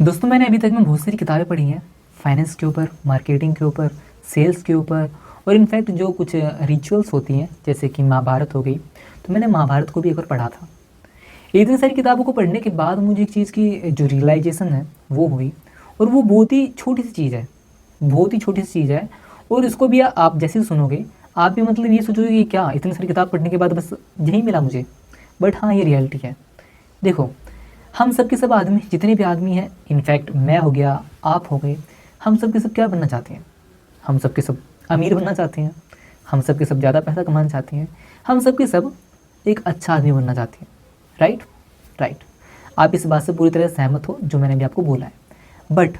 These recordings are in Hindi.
दोस्तों मैंने अभी तक में बहुत सारी किताबें पढ़ी हैं फाइनेंस के ऊपर, मार्केटिंग के ऊपर, सेल्स के ऊपर और इनफैक्ट जो कुछ रिचुअल्स होती हैं जैसे कि महाभारत हो गई, तो मैंने महाभारत को भी एक बार पढ़ा था। इतनी सारी किताबों को पढ़ने के बाद मुझे एक चीज़ की जो रियलाइजेशन है वो हुई, और वो बहुत ही छोटी सी चीज़ है, बहुत ही छोटी सी चीज़ है। और इसको भी आप जैसे ही सुनोगे आप भी मतलब ये सोचोगे कि क्या इतनी सारी किताब पढ़ने के बाद बस यही मिला मुझे। बट हाँ, ये रियलिटी है। देखो, हम सब के सब आदमी, जितने भी आदमी हैं, इनफैक्ट मैं हो गया, आप हो गए, हम सब के सब क्या बनना चाहते हैं? हम सब के सब अमीर बनना चाहते हैं, हम सब के सब ज़्यादा पैसा कमाना चाहते हैं, हम सब के सब एक अच्छा आदमी बनना चाहते हैं। राइट? राइट। आप इस बात से पूरी तरह सहमत हो जो मैंने भी आपको बोला है। बट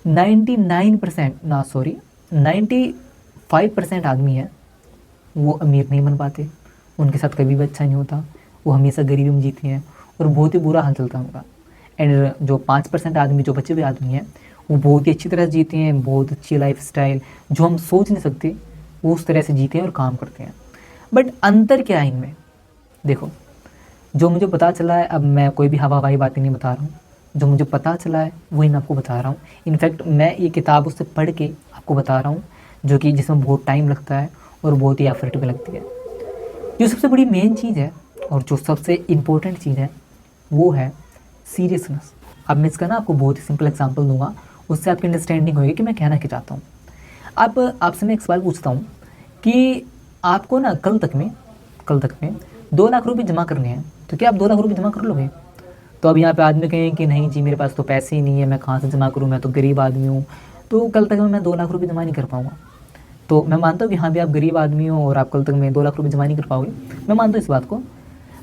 99% ना, सॉरी, 95% आदमी है वो अमीर नहीं बन पाते, उनके साथ कभी भी अच्छा नहीं होता, वो हमेशा गरीबी में जीते हैं और बहुत ही बुरा हाल चलता है उनका। एंड जो 5% आदमी, जो बचे हुए आदमी हैं, वो बहुत ही अच्छी तरह से जीते हैं, बहुत अच्छी लाइफ स्टाइल जो हम सोच नहीं सकते वो उस तरह से जीते हैं और काम करते हैं। बट अंतर क्या है इनमें? देखो, जो मुझे पता चला है, अब मैं कोई भी हवा हवाई बातें नहीं बता रहा हूँ, जो मुझे पता चला है वही मैं आपको बता रहा हूँ। इनफैक्ट मैं ये किताब उससे पढ़ के आपको बता रहा हूँ, जो कि जिसमें बहुत टाइम लगता है और बहुत ही एफर्ट भी लगती है। जो सबसे बड़ी मेन चीज़ है और जो सबसे इम्पोर्टेंट चीज़ है वो है सीरियसनेस। अब मैं इसका ना आपको बहुत ही सिंपल एग्जांपल दूंगा, उससे आपकी अंडरस्टैंडिंग होगी कि मैं कहना क्या चाहता हूँ। अब आपसे मैं एक सवाल पूछता हूँ कि आपको ना कल तक में 2 लाख रुपए जमा करने हैं, तो क्या आप 2 लाख रुपए जमा कर लोगे? तो अब यहाँ पे आदमी कहें कि नहीं जी, मेरे पास तो पैसे ही नहीं है, मैं कहाँ से जमा करूँ, मैं तो गरीब आदमी हूँ, तो कल तक में मैं 2 लाख रुपए जमा नहीं कर पाऊँगा। तो मैं मानता हूँ कि हाँ भी, आप गरीब आदमी हो और आप कल तक में 2 लाख रुपए जमा नहीं कर पाओगे, मैं मानता हूँ इस बात को।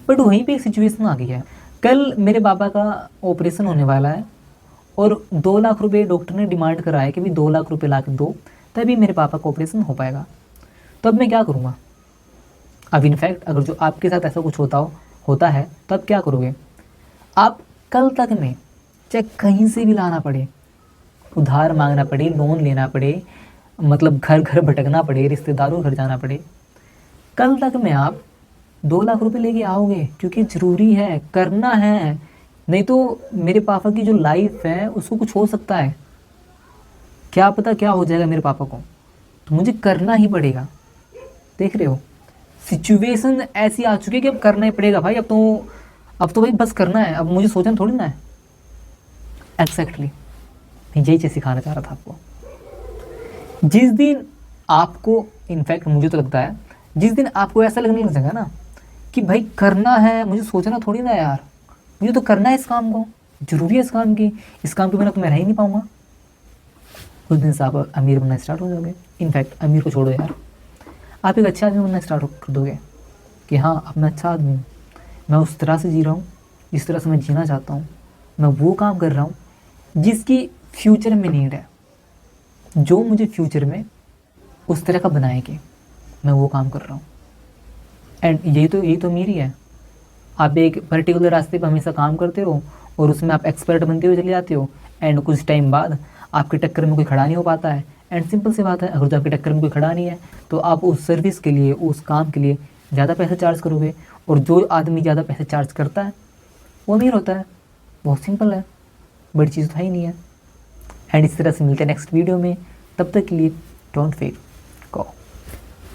बट वहीं पे एक सिचुएशन आ गई है, कल मेरे पापा का ऑपरेशन होने वाला है और 2 लाख रुपए डॉक्टर ने डिमांड करा है कि भी 2 लाख रुपए ला के दो, तभी मेरे पापा का ऑपरेशन हो पाएगा। तो अब मैं क्या करूँगा? अब इनफैक्ट अगर जो आपके साथ ऐसा कुछ होता है तो आप क्या करोगे? आप कल तक में चाहे कहीं से भी लाना पड़े, उधार मांगना पड़े, लोन लेना पड़े, मतलब घर घर भटकना पड़े, रिश्तेदारों घर जाना पड़े, कल तक में आप 2 लाख रुपए लेके आओगे, क्योंकि ज़रूरी है, करना है। नहीं तो मेरे पापा की जो लाइफ है उसको कुछ हो सकता है, क्या पता क्या हो जाएगा मेरे पापा को, तो मुझे करना ही पड़ेगा। देख रहे हो, सिचुएशन ऐसी आ चुकी है कि अब करना ही पड़ेगा भाई। अब तो भाई बस करना है, अब मुझे सोचना थोड़ी ना है। एग्जैक्टली, मैं यही चीज़ सिखाना चाह रहा था आपको। जिस दिन आपको, इनफैक्ट मुझे तो लगता है, जिस दिन आपको ऐसा लगने लग जाएगा ना कि भाई करना है, मुझे सोचना थोड़ी ना है यार, मुझे तो करना है इस काम को, ज़रूरी है इस काम के बिना तो मैं रह ही नहीं पाऊँगा, उस दिन से आप अमीर बनना स्टार्ट हो जाओगे। इनफैक्ट अमीर को छोड़ो यार, आप एक अच्छा आदमी बनना स्टार्ट कर दोगे कि हाँ, अब मैं अच्छा आदमी हूँ, मैं उस तरह से जी रहा हूँ जिस तरह से मैं जीना चाहता हूँ, मैं वो काम कर रहा हूँ जिसकी फ्यूचर में नीड है, जो मुझे फ्यूचर में उस तरह का बनाएगी, मैं वो काम कर रहा हूँ। एंड यही तो अमीरी है। आप एक पर्टिकुलर रास्ते पर हमेशा काम करते हो और उसमें आप एक्सपर्ट बनते हुए चले जाते हो, एंड कुछ टाइम बाद आपके टक्कर में कोई खड़ा नहीं हो पाता है। एंड सिंपल सी बात है, अगर जो आपके टक्कर में कोई खड़ा नहीं है तो आप उस सर्विस के लिए, उस काम के लिए ज़्यादा पैसे चार्ज करोगे, और जो आदमी ज़्यादा पैसे चार्ज करता है वो अमीर होता है। बहुत सिंपल है, बड़ी चीज़ तो है ही नहीं है। एंड इस तरह से मिलते हैं नेक्स्ट वीडियो में, तब तक के लिए डोंट फेल, गो।